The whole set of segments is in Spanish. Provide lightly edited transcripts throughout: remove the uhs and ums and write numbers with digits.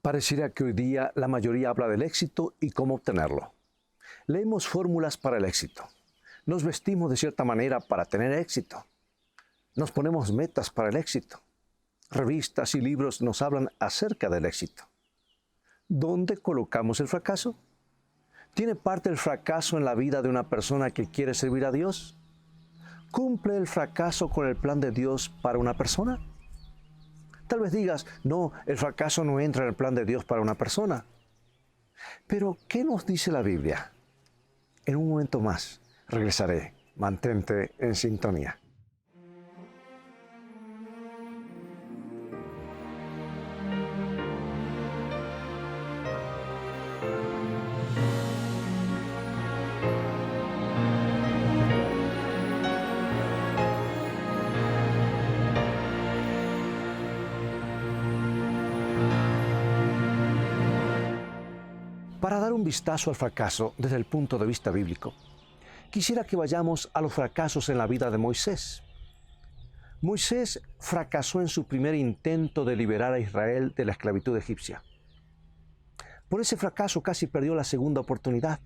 Pareciera que hoy día la mayoría habla del éxito y cómo obtenerlo. Leemos fórmulas para el éxito. Nos vestimos de cierta manera para tener éxito. Nos ponemos metas para el éxito. Revistas y libros nos hablan acerca del éxito. ¿Dónde colocamos el fracaso? ¿Tiene parte el fracaso en la vida de una persona que quiere servir a Dios? ¿Cumple el fracaso con el plan de Dios para una persona? Tal vez digas, no, el fracaso no entra en el plan de Dios para una persona. Pero, ¿qué nos dice la Biblia? En un momento más regresaré. Mantente en sintonía. Para dar un vistazo al fracaso desde el punto de vista bíblico, quisiera que vayamos a los fracasos en la vida de Moisés. Moisés fracasó en su primer intento de liberar a Israel de la esclavitud egipcia. Por ese fracaso casi perdió la segunda oportunidad.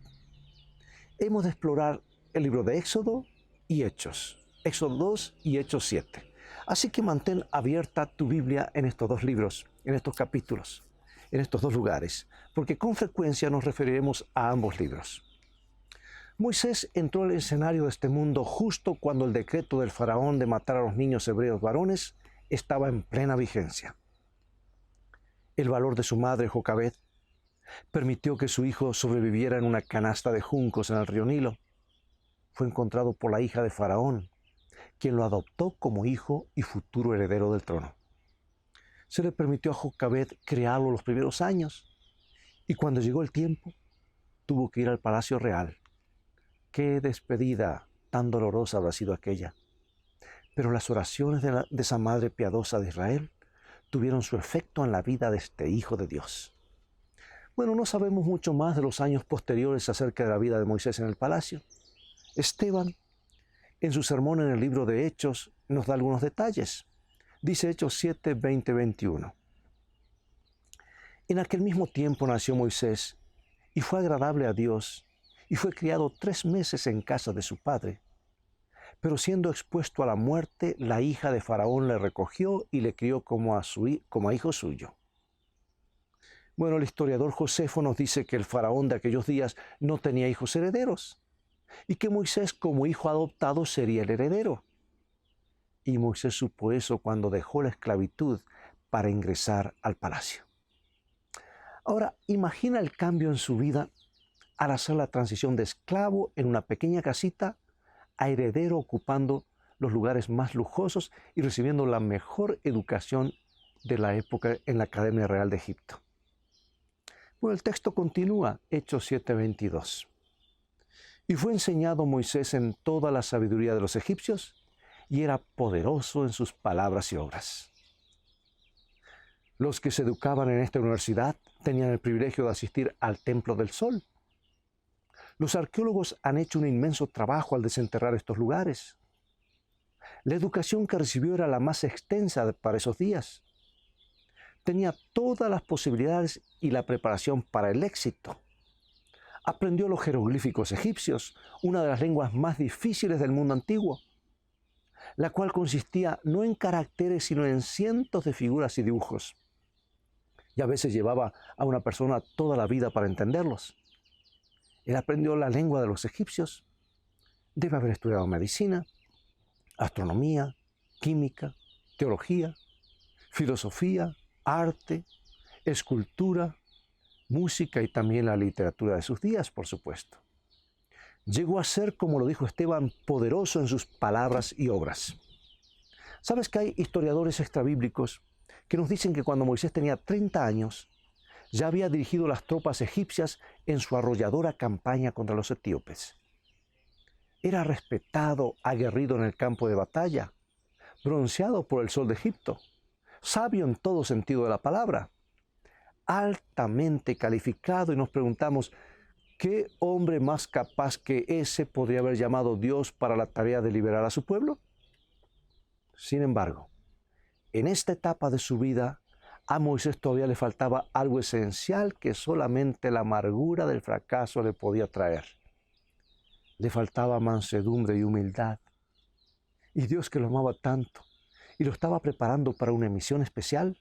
Hemos de explorar el libro de Éxodo y Hechos, Éxodo 2 y Hechos 7. Así que mantén abierta tu Biblia en estos dos libros, en estos capítulos, en estos dos lugares, porque con frecuencia nos referiremos a ambos libros. Moisés entró al escenario de este mundo justo cuando el decreto del faraón de matar a los niños hebreos varones estaba en plena vigencia. El valor de su madre, Jocabed, permitió que su hijo sobreviviera en una canasta de juncos en el río Nilo. Fue encontrado por la hija de faraón, quien lo adoptó como hijo y futuro heredero del trono. Se le permitió a Jocabed criarlo los primeros años, y cuando llegó el tiempo, tuvo que ir al palacio real. Qué despedida tan dolorosa habrá sido aquella. Pero las oraciones de esa madre piadosa de Israel tuvieron su efecto en la vida de este hijo de Dios. Bueno, no sabemos mucho más de los años posteriores acerca de la vida de Moisés en el palacio. Esteban, en su sermón en el libro de Hechos, nos da algunos detalles. Dice Hechos 7, 20, 21. En aquel mismo tiempo nació Moisés y fue agradable a Dios y fue criado 3 meses en casa de su padre. Pero siendo expuesto a la muerte, la hija de Faraón le recogió y le crió como a hijo suyo. Bueno, el historiador Josefo nos dice que el Faraón de aquellos días no tenía hijos herederos y que Moisés como hijo adoptado sería el heredero. Y Moisés supo eso cuando dejó la esclavitud para ingresar al palacio. Ahora, imagina el cambio en su vida al hacer la transición de esclavo en una pequeña casita a heredero ocupando los lugares más lujosos y recibiendo la mejor educación de la época en la Academia Real de Egipto. Bueno, el texto continúa, Hechos 7:22. Y fue enseñado Moisés en toda la sabiduría de los egipcios y era poderoso en sus palabras y obras. Los que se educaban en esta universidad tenían el privilegio de asistir al Templo del Sol. Los arqueólogos han hecho un inmenso trabajo al desenterrar estos lugares. La educación que recibió era la más extensa para esos días. Tenía todas las posibilidades y la preparación para el éxito. Aprendió los jeroglíficos egipcios, una de las lenguas más difíciles del mundo antiguo, la cual consistía no en caracteres, sino en cientos de figuras y dibujos. Y a veces llevaba a una persona toda la vida para entenderlos. Él aprendió la lengua de los egipcios. Debe haber estudiado medicina, astronomía, química, teología, filosofía, arte, escultura, música y también la literatura de sus días, por supuesto. Llegó a ser, como lo dijo Esteban, poderoso en sus palabras y obras. ¿Sabes que hay historiadores extrabíblicos que nos dicen que cuando Moisés tenía 30 años, ya había dirigido las tropas egipcias en su arrolladora campaña contra los etíopes? Era respetado, aguerrido en el campo de batalla, bronceado por el sol de Egipto, sabio en todo sentido de la palabra, altamente calificado, y nos preguntamos, ¿qué hombre más capaz que ese podría haber llamado Dios para la tarea de liberar a su pueblo? Sin embargo, en esta etapa de su vida a Moisés todavía le faltaba algo esencial que solamente la amargura del fracaso le podía traer. Le faltaba mansedumbre y humildad. Y Dios, que lo amaba tanto y lo estaba preparando para una misión especial,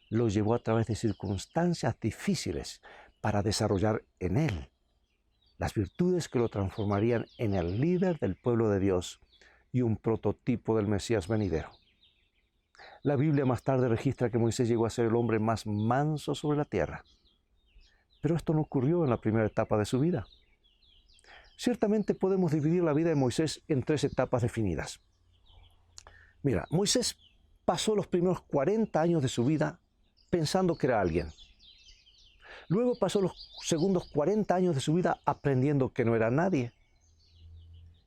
lo llevó a través de circunstancias difíciles para desarrollar en él las virtudes que lo transformarían en el líder del pueblo de Dios y un prototipo del Mesías venidero. La Biblia más tarde registra que Moisés llegó a ser el hombre más manso sobre la tierra. Pero esto no ocurrió en la primera etapa de su vida. Ciertamente podemos dividir la vida de Moisés en 3 etapas definidas. Mira, Moisés pasó los primeros 40 años de su vida pensando que era alguien. Luego pasó los segundos 40 años de su vida aprendiendo que no era nadie.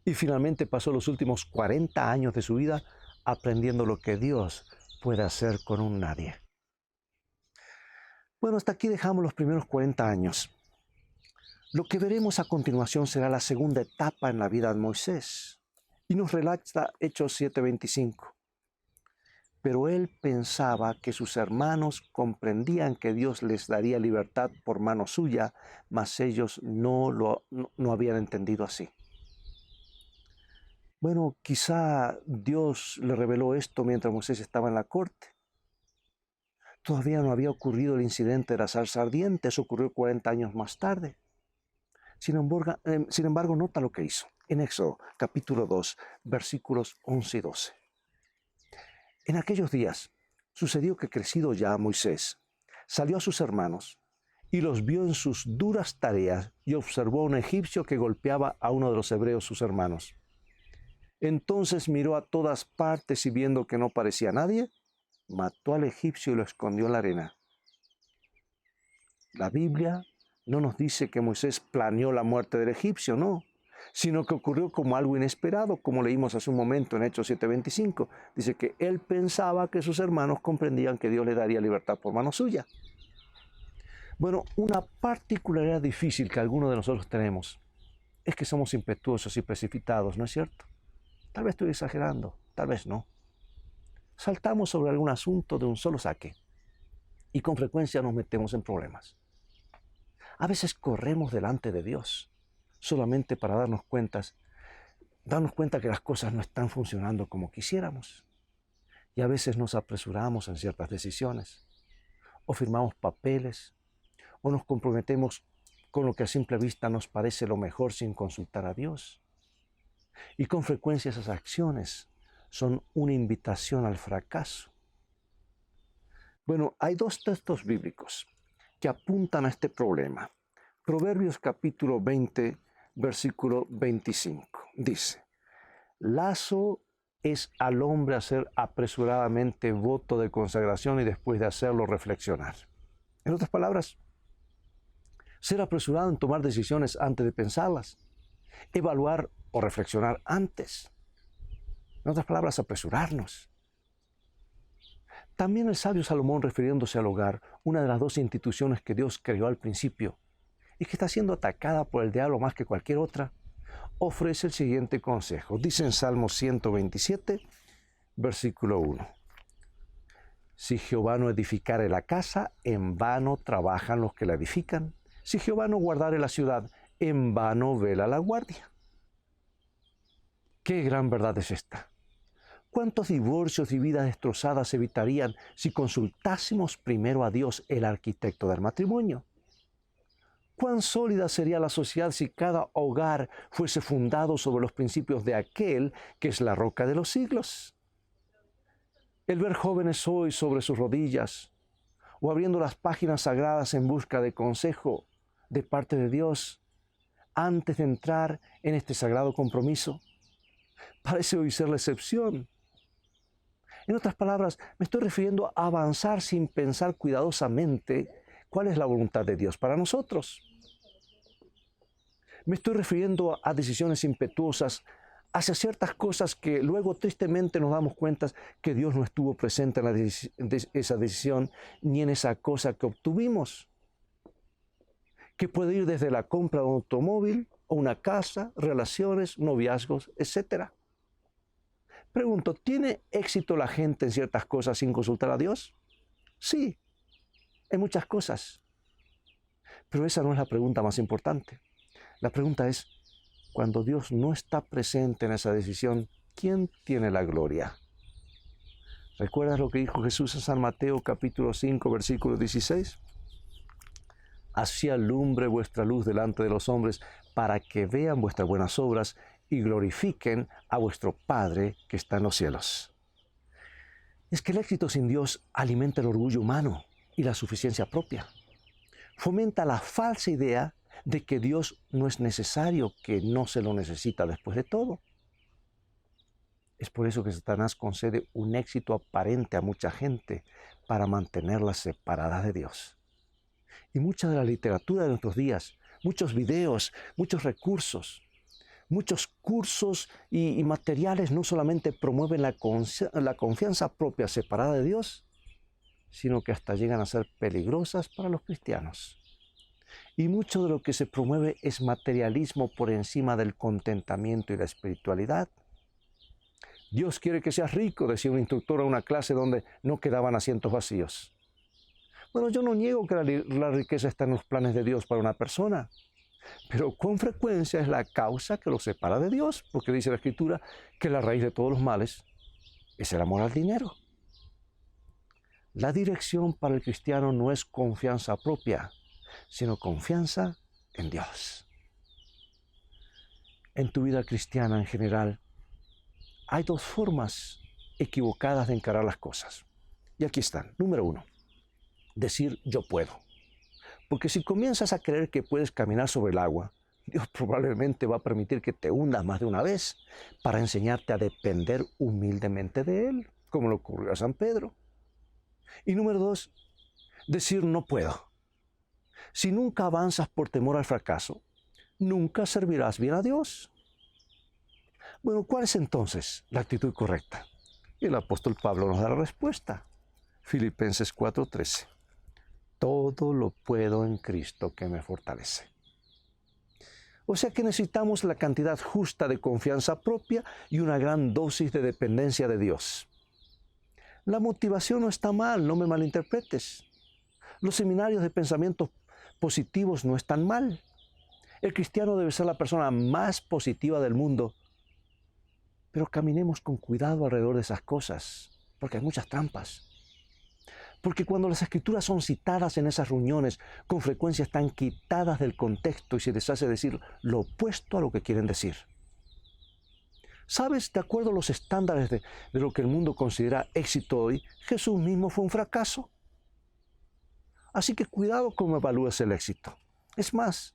Y finalmente pasó los últimos 40 años de su vida aprendiendo lo que Dios puede hacer con un nadie. Bueno, hasta aquí dejamos los primeros 40 años. Lo que veremos a continuación será la segunda etapa en la vida de Moisés. Y nos relata Hechos 7:25. Pero él pensaba que sus hermanos comprendían que Dios les daría libertad por mano suya, mas ellos no habían entendido así. Bueno, quizá Dios le reveló esto mientras Moisés estaba en la corte. Todavía no había ocurrido el incidente de la zarza ardiente, eso ocurrió 40 años más tarde. Sin embargo, nota lo que hizo en Éxodo capítulo 2, versículos 11 y 12. En aquellos días sucedió que, crecido ya Moisés, salió a sus hermanos y los vio en sus duras tareas y observó a un egipcio que golpeaba a uno de los hebreos, sus hermanos. Entonces miró a todas partes y viendo que no parecía nadie, mató al egipcio y lo escondió en la arena. La Biblia no nos dice que Moisés planeó la muerte del egipcio, no, sino que ocurrió como algo inesperado, como leímos hace un momento en Hechos 7:25. Dice que él pensaba que sus hermanos comprendían que Dios le daría libertad por mano suya. Bueno, una particularidad difícil que algunos de nosotros tenemos es que somos impetuosos y precipitados, ¿no es cierto? Tal vez estoy exagerando, tal vez no. Saltamos sobre algún asunto de un solo saque y con frecuencia nos metemos en problemas. A veces corremos delante de Dios solamente para darnos cuenta que las cosas no están funcionando como quisiéramos. Y a veces nos apresuramos en ciertas decisiones, o firmamos papeles, o nos comprometemos con lo que a simple vista nos parece lo mejor sin consultar a Dios. Y con frecuencia esas acciones son una invitación al fracaso. Bueno, hay 2 textos bíblicos que apuntan a este problema. Proverbios capítulo 20, versículo 25. Dice: lazo es al hombre hacer apresuradamente voto de consagración y después de hacerlo reflexionar. En otras palabras, ser apresurado en tomar decisiones antes de pensarlas, evaluar o reflexionar antes. En otras palabras, apresurarnos. También el sabio Salomón, refiriéndose al hogar, una de las 2 instituciones que Dios creó al principio y que está siendo atacada por el diablo más que cualquier otra, ofrece el siguiente consejo. Dice en Salmo 127, versículo 1. Si Jehová no edificare la casa, en vano trabajan los que la edifican. Si Jehová no guardare la ciudad, en vano vela la guardia. ¡Qué gran verdad es esta! ¿Cuántos divorcios y vidas destrozadas se evitarían si consultásemos primero a Dios, el arquitecto del matrimonio? ¿Cuán sólida sería la sociedad si cada hogar fuese fundado sobre los principios de aquel que es la roca de los siglos? El ver jóvenes hoy sobre sus rodillas o abriendo las páginas sagradas en busca de consejo de parte de Dios antes de entrar en este sagrado compromiso parece hoy ser la excepción. En otras palabras, me estoy refiriendo a avanzar sin pensar cuidadosamente cuál es la voluntad de Dios para nosotros. Me estoy refiriendo a decisiones impetuosas hacia ciertas cosas que luego tristemente nos damos cuenta que Dios no estuvo presente en esa decisión ni en esa cosa que obtuvimos. Que puede ir desde la compra de un automóvil o una casa, relaciones, noviazgos, etc. Pregunto, ¿tiene éxito la gente en ciertas cosas sin consultar a Dios? Sí, en muchas cosas. Pero esa no es la pregunta más importante. La pregunta es, cuando Dios no está presente en esa decisión, ¿quién tiene la gloria? ¿Recuerdas lo que dijo Jesús en San Mateo capítulo 5, versículo 16? Así alumbre vuestra luz delante de los hombres, para que vean vuestras buenas obras y glorifiquen a vuestro Padre que está en los cielos. Es que el éxito sin Dios alimenta el orgullo humano y la suficiencia propia. Fomenta la falsa idea de que Dios no es necesario, que no se lo necesita después de todo. Es por eso que Satanás concede un éxito aparente a mucha gente para mantenerlas separadas de Dios. Y mucha de la literatura de nuestros días, muchos videos, muchos recursos, muchos cursos y materiales no solamente promueven la confianza propia separada de Dios, sino que hasta llegan a ser peligrosas para los cristianos. Y mucho de lo que se promueve es materialismo por encima del contentamiento y la espiritualidad. Dios quiere que seas rico, decía un instructor a una clase donde no quedaban asientos vacíos. Bueno, yo no niego que la riqueza está en los planes de Dios para una persona, pero con frecuencia es la causa que lo separa de Dios, porque dice la Escritura que la raíz de todos los males es el amor al dinero. La dirección para el cristiano no es confianza propia, sino confianza en Dios. En tu vida cristiana en general, hay dos formas equivocadas de encarar las cosas. Y aquí están. Número 1, decir yo puedo. Porque si comienzas a creer que puedes caminar sobre el agua, Dios probablemente va a permitir que te hundas más de una vez para enseñarte a depender humildemente de Él, como le ocurrió a San Pedro. Y número 2, decir no puedo. Si nunca avanzas por temor al fracaso, nunca servirás bien a Dios. Bueno, ¿cuál es entonces la actitud correcta? Y el apóstol Pablo nos da la respuesta. Filipenses 4:13. Todo lo puedo en Cristo que me fortalece. O sea que necesitamos la cantidad justa de confianza propia y una gran dosis de dependencia de Dios. La motivación no está mal, no me malinterpretes. Los seminarios de pensamientos positivos no están mal. El cristiano debe ser la persona más positiva del mundo. Pero caminemos con cuidado alrededor de esas cosas, porque hay muchas trampas. Porque cuando las escrituras son citadas en esas reuniones, con frecuencia están quitadas del contexto y se les hace decir lo opuesto a lo que quieren decir. ¿Sabes? De acuerdo a los estándares de lo que el mundo considera éxito hoy, Jesús mismo fue un fracaso. Así que cuidado cómo evalúas el éxito. Es más,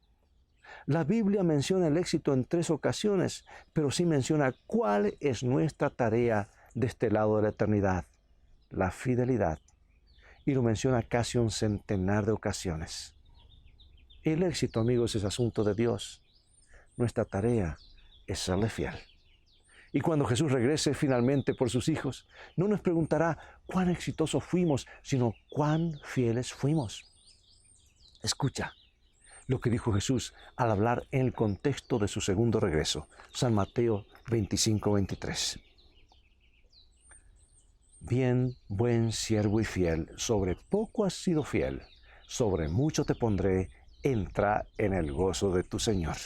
la Biblia menciona el éxito en 3 ocasiones, pero sí menciona cuál es nuestra tarea de este lado de la eternidad: la fidelidad. Y lo menciona casi un centenar de ocasiones. El éxito, amigos, es asunto de Dios. Nuestra tarea es serle fiel. Y cuando Jesús regrese finalmente por sus hijos, no nos preguntará cuán exitosos fuimos, sino cuán fieles fuimos. Escucha lo que dijo Jesús al hablar en el contexto de su segundo regreso. San Mateo 25:23. Bien, buen siervo y fiel, sobre poco has sido fiel, sobre mucho te pondré, entra en el gozo de tu Señor.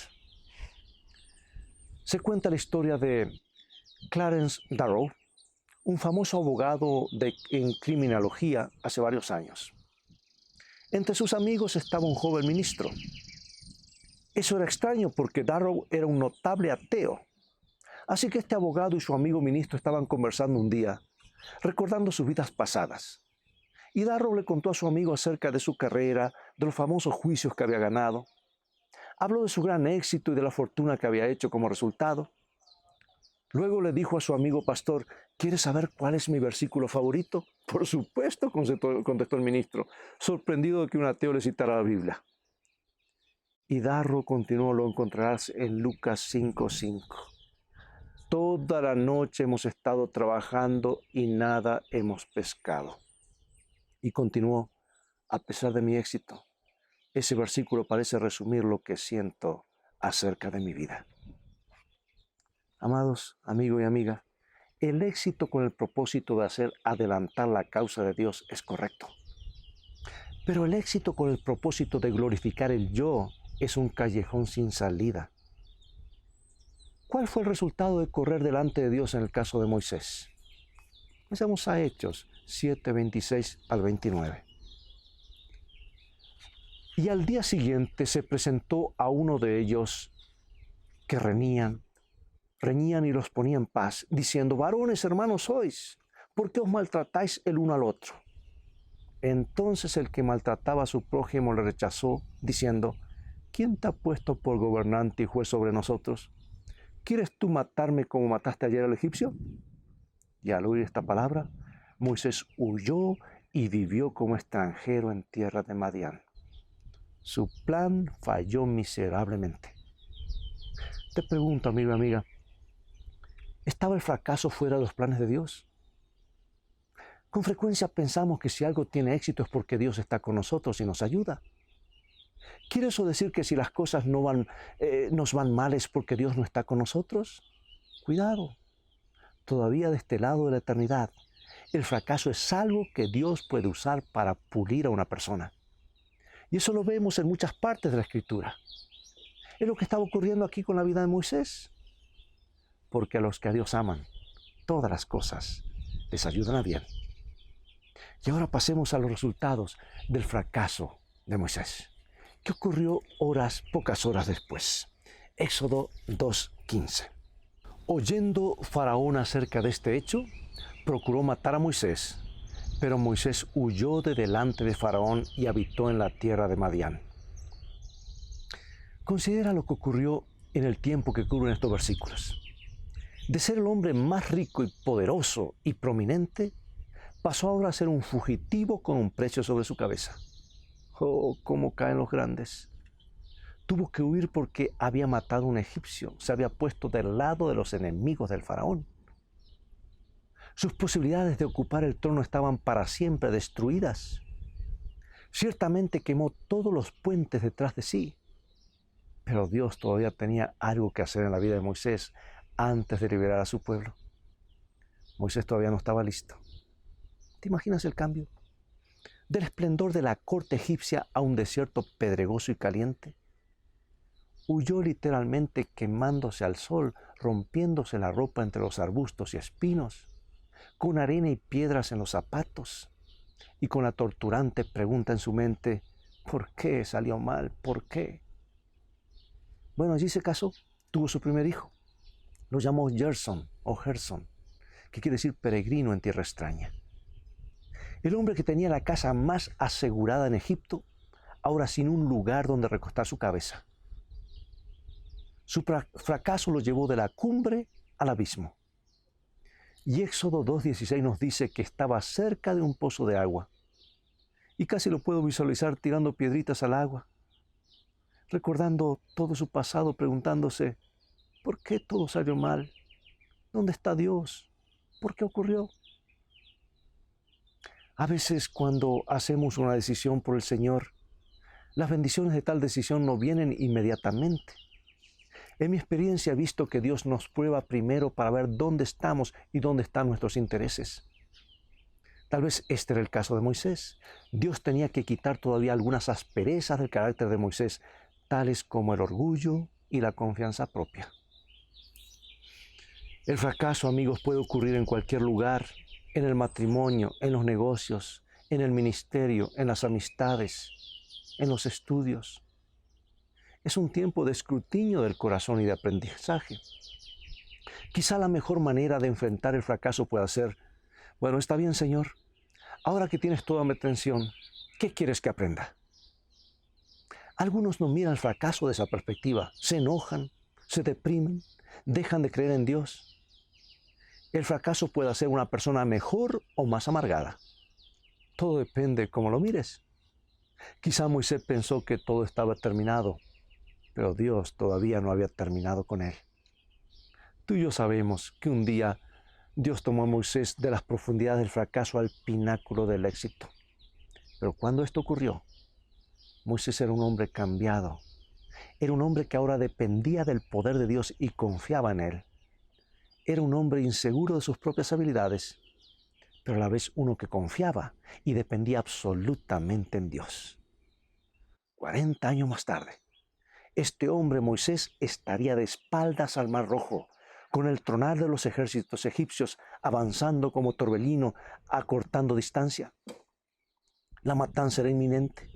Se cuenta la historia de Clarence Darrow, un famoso abogado en criminología hace varios años. Entre sus amigos estaba un joven ministro. Eso era extraño porque Darrow era un notable ateo. Así que este abogado y su amigo ministro estaban conversando un día, recordando sus vidas pasadas. Y Darrow le contó a su amigo acerca de su carrera, de los famosos juicios que había ganado. Habló de su gran éxito y de la fortuna que había hecho como resultado. Luego le dijo a su amigo pastor: ¿quieres saber cuál es mi versículo favorito? Por supuesto, contestó el ministro, sorprendido de que un ateo le citara la Biblia. Y Darrow continuó: lo encontrarás en Lucas 5:5. Toda la noche hemos estado trabajando y nada hemos pescado. Y continuó: a pesar de mi éxito, ese versículo parece resumir lo que siento acerca de mi vida. Amados, amigo y amiga, el éxito con el propósito de hacer adelantar la causa de Dios es correcto. Pero el éxito con el propósito de glorificar el yo es un callejón sin salida. ¿Cuál fue el resultado de correr delante de Dios en el caso de Moisés? Pasemos a Hechos 7, 26 al 29. Y al día siguiente se presentó a uno de ellos que reñían y los ponía en paz, diciendo: varones, hermanos sois, ¿por qué os maltratáis el uno al otro? Entonces el que maltrataba a su prójimo le rechazó, diciendo: ¿quién te ha puesto por gobernante y juez sobre nosotros? ¿Quieres tú matarme como mataste ayer al egipcio? Y al oír esta palabra, Moisés huyó y vivió como extranjero en tierra de Madián. Su plan falló miserablemente. Te pregunto, amigo y amiga, ¿estaba el fracaso fuera de los planes de Dios? Con frecuencia pensamos que si algo tiene éxito es porque Dios está con nosotros y nos ayuda. ¿Quiere eso decir que si las cosas nos van mal es porque Dios no está con nosotros? Cuidado. Todavía de este lado de la eternidad, el fracaso es algo que Dios puede usar para pulir a una persona. Y eso lo vemos en muchas partes de la Escritura. Es lo que estaba ocurriendo aquí con la vida de Moisés. Porque a los que a Dios aman, todas las cosas les ayudan a bien. Y ahora pasemos a los resultados del fracaso de Moisés. ¿Qué ocurrió pocas horas después? Éxodo 2:15. Oyendo Faraón acerca de este hecho, procuró matar a Moisés, pero Moisés huyó de delante de Faraón y habitó en la tierra de Madián. Considera lo que ocurrió en el tiempo que cubren estos versículos. De ser el hombre más rico y poderoso y prominente, pasó ahora a ser un fugitivo con un precio sobre su cabeza. Oh, cómo caen los grandes. Tuvo que huir porque había matado a un egipcio, se había puesto del lado de los enemigos del faraón. Sus posibilidades de ocupar el trono estaban para siempre destruidas. Ciertamente quemó todos los puentes detrás de sí, pero Dios todavía tenía algo que hacer en la vida de Moisés antes de liberar a su pueblo. Moisés todavía no estaba listo. ¿Te imaginas el cambio? Del esplendor de la corte egipcia a un desierto pedregoso y caliente. Huyó literalmente quemándose al sol, rompiéndose la ropa entre los arbustos y espinos, con arena y piedras en los zapatos, y con la torturante pregunta en su mente: ¿por qué salió mal? ¿Por qué? Bueno, allí se casó, tuvo su primer hijo. Lo llamó Gerson, que quiere decir peregrino en tierra extraña. El hombre que tenía la casa más asegurada en Egipto, ahora sin un lugar donde recostar su cabeza. Su fracaso lo llevó de la cumbre al abismo. Y Éxodo 2:16 nos dice que estaba cerca de un pozo de agua. Y casi lo puedo visualizar tirando piedritas al agua, recordando todo su pasado, preguntándose: ¿por qué todo salió mal? ¿Dónde está Dios? ¿Por qué ocurrió? A veces cuando hacemos una decisión por el Señor, las bendiciones de tal decisión no vienen inmediatamente. En mi experiencia he visto que Dios nos prueba primero para ver dónde estamos y dónde están nuestros intereses. Tal vez este era el caso de Moisés. Dios tenía que quitar todavía algunas asperezas del carácter de Moisés, tales como el orgullo y la confianza propia. El fracaso, amigos, puede ocurrir en cualquier lugar, en el matrimonio, en los negocios, en el ministerio, en las amistades, en los estudios. Es un tiempo de escrutinio del corazón y de aprendizaje. Quizá la mejor manera de enfrentar el fracaso pueda ser: bueno, está bien, Señor, ahora que tienes toda mi atención, ¿qué quieres que aprenda? Algunos no miran el fracaso de esa perspectiva, se enojan, se deprimen, dejan de creer en Dios. El fracaso puede hacer una persona mejor o más amargada. Todo depende de cómo lo mires. Quizá Moisés pensó que todo estaba terminado, pero Dios todavía no había terminado con él. Tú y yo sabemos que un día Dios tomó a Moisés de las profundidades del fracaso al pináculo del éxito. Pero cuando esto ocurrió, Moisés era un hombre cambiado. Era un hombre que ahora dependía del poder de Dios y confiaba en él. Era un hombre inseguro de sus propias habilidades, pero a la vez uno que confiaba y dependía absolutamente en Dios. 40 años más tarde, este hombre Moisés estaría de espaldas al Mar Rojo, con el tronar de los ejércitos egipcios avanzando como torbellino, acortando distancia. La matanza era inminente.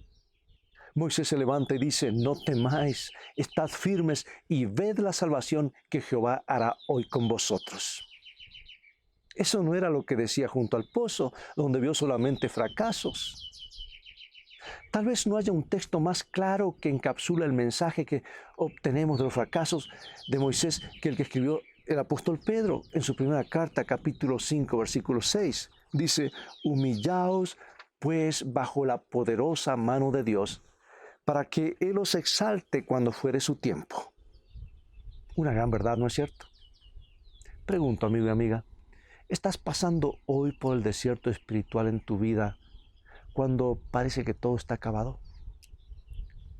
Moisés se levanta y dice: no temáis, estad firmes y ved la salvación que Jehová hará hoy con vosotros. Eso no era lo que decía junto al pozo, donde vio solamente fracasos. Tal vez no haya un texto más claro que encapsula el mensaje que obtenemos de los fracasos de Moisés que el que escribió el apóstol Pedro en su primera carta, capítulo 5, versículo 6. Dice: humillaos pues bajo la poderosa mano de Dios, para que Él os exalte cuando fuere su tiempo. Una gran verdad, ¿no es cierto? Pregunto, amigo y amiga, ¿estás pasando hoy por el desierto espiritual en tu vida cuando parece que todo está acabado?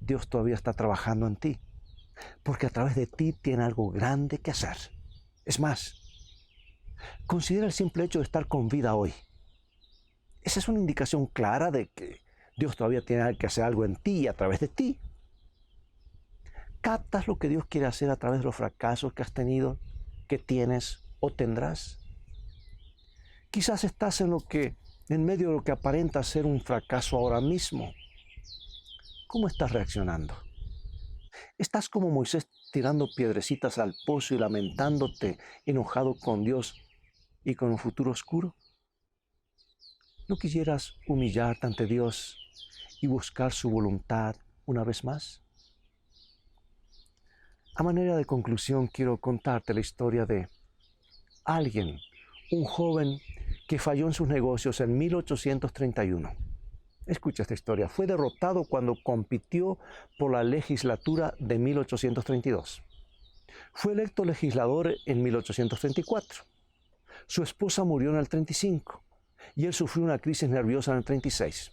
Dios todavía está trabajando en ti, porque a través de ti tiene algo grande que hacer. Es más, considera el simple hecho de estar con vida hoy. Esa es una indicación clara de que Dios todavía tiene que hacer algo en ti y a través de ti. ¿Captas lo que Dios quiere hacer a través de los fracasos que has tenido, que tienes o tendrás? Quizás estás en medio de lo que aparenta ser un fracaso ahora mismo. ¿Cómo estás reaccionando? ¿Estás como Moisés tirando piedrecitas al pozo y lamentándote, enojado con Dios y con un futuro oscuro? ¿No quisieras humillarte ante Dios y buscar su voluntad una vez más? A manera de conclusión, quiero contarte la historia de alguien, un joven que falló en sus negocios en 1831. Escucha esta historia. Fue derrotado cuando compitió por la legislatura de 1832. Fue electo legislador en 1834. Su esposa murió en el 35 y él sufrió una crisis nerviosa en el 36.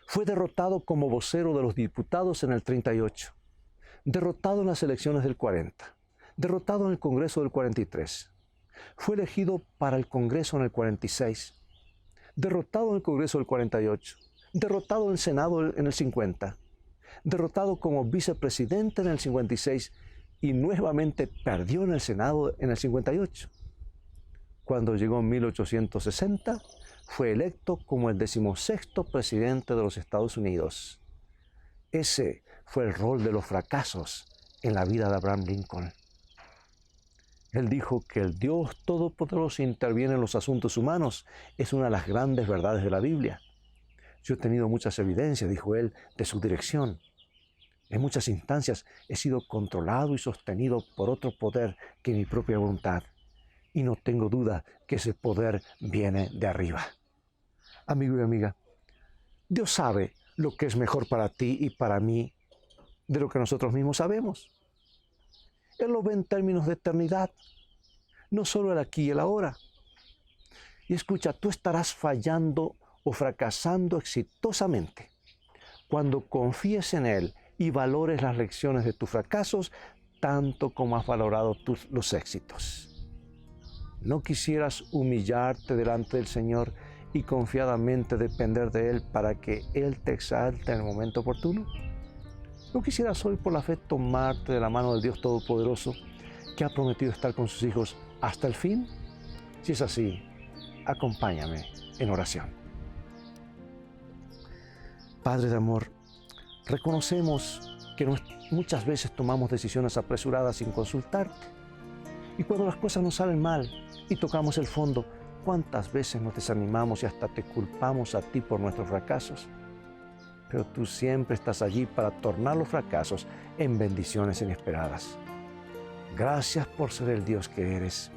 Fue derrotado como vocero de los diputados en el 38. Derrotado en las elecciones del 40. Derrotado en el Congreso del 43. Fue elegido para el Congreso en el 46. Derrotado en el Congreso del 48. Derrotado en el Senado en el 50. Derrotado como vicepresidente en el 56 y nuevamente perdió en el Senado en el 58. Cuando llegó en 1860, fue electo como el 16º presidente de los Estados Unidos. Ese fue el rol de los fracasos en la vida de Abraham Lincoln. Él dijo que el Dios Todopoderoso interviene en los asuntos humanos. Es una de las grandes verdades de la Biblia. Yo he tenido muchas evidencias, dijo él, de su dirección. En muchas instancias he sido controlado y sostenido por otro poder que mi propia voluntad. Y no tengo duda que ese poder viene de arriba. Amigo y amiga, Dios sabe lo que es mejor para ti y para mí de lo que nosotros mismos sabemos. Él lo ve en términos de eternidad, no solo el aquí y el ahora. Y escucha, tú estarás fallando o fracasando exitosamente cuando confíes en Él y valores las lecciones de tus fracasos tanto como has valorado los éxitos. ¿No quisieras humillarte delante del Señor y confiadamente depender de Él para que Él te exalte en el momento oportuno? ¿No quisieras hoy por la fe tomarte de la mano del Dios Todopoderoso que ha prometido estar con sus hijos hasta el fin? Si es así, acompáñame en oración. Padre de amor, reconocemos que muchas veces tomamos decisiones apresuradas sin consultarte. Y cuando las cosas nos salen mal y tocamos el fondo, ¿cuántas veces nos desanimamos y hasta te culpamos a ti por nuestros fracasos? Pero tú siempre estás allí para tornar los fracasos en bendiciones inesperadas. Gracias por ser el Dios que eres.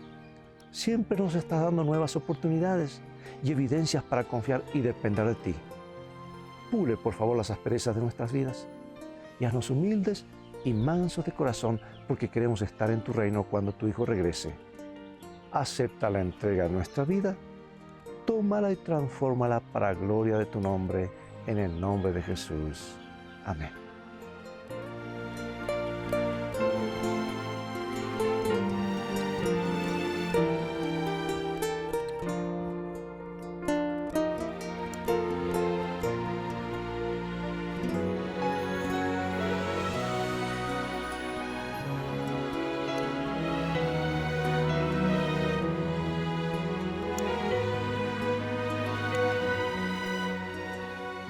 Siempre nos estás dando nuevas oportunidades y evidencias para confiar y depender de ti. Pule, por favor, las asperezas de nuestras vidas y haznos humildes y mansos de corazón porque queremos estar en tu reino cuando tu Hijo regrese. Acepta la entrega de nuestra vida, tómala y transfórmala para gloria de tu nombre, en el nombre de Jesús. Amén.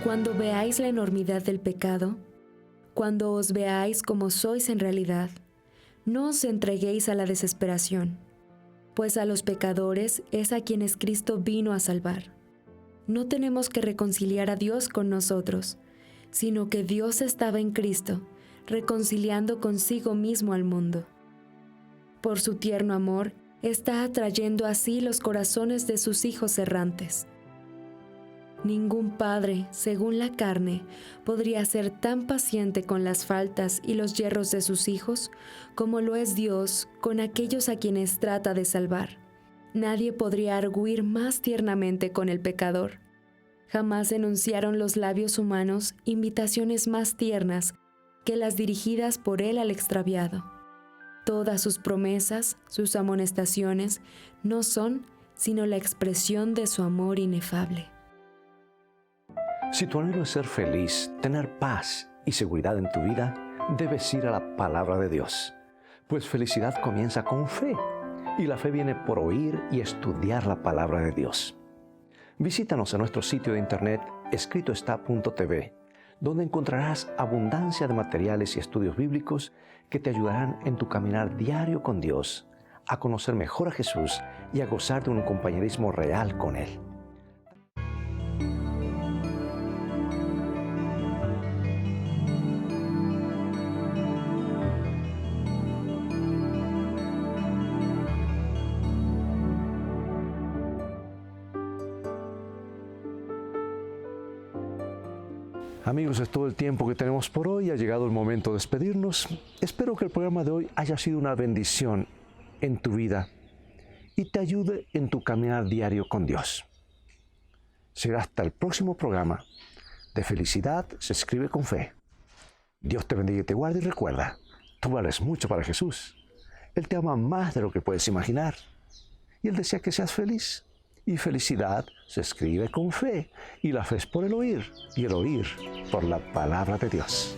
Cuando veáis la enormidad del pecado, cuando os veáis como sois en realidad, no os entreguéis a la desesperación, pues a los pecadores es a quienes Cristo vino a salvar. No tenemos que reconciliar a Dios con nosotros, sino que Dios estaba en Cristo, reconciliando consigo mismo al mundo. Por su tierno amor, está atrayendo así los corazones de sus hijos errantes. Ningún padre, según la carne, podría ser tan paciente con las faltas y los yerros de sus hijos como lo es Dios con aquellos a quienes trata de salvar. Nadie podría arguir más tiernamente con el pecador. Jamás enunciaron los labios humanos invitaciones más tiernas que las dirigidas por él al extraviado. Todas sus promesas, sus amonestaciones, no son sino la expresión de su amor inefable. Si tu anhelo es ser feliz, tener paz y seguridad en tu vida, debes ir a la palabra de Dios. Pues felicidad comienza con fe, y la fe viene por oír y estudiar la palabra de Dios. Visítanos en nuestro sitio de internet escritoestá.tv, donde encontrarás abundancia de materiales y estudios bíblicos que te ayudarán en tu caminar diario con Dios, a conocer mejor a Jesús y a gozar de un compañerismo real con Él. Amigos, es todo el tiempo que tenemos por hoy. Ha llegado el momento de despedirnos. Espero que el programa de hoy haya sido una bendición en tu vida y te ayude en tu caminar diario con Dios. Será hasta el próximo programa. De felicidad se escribe con fe. Dios te bendiga y te guarde, y recuerda, tú vales mucho para Jesús. Él te ama más de lo que puedes imaginar y Él desea que seas feliz. Y felicidad se escribe con fe, y la fe es por el oír, y el oír por la palabra de Dios.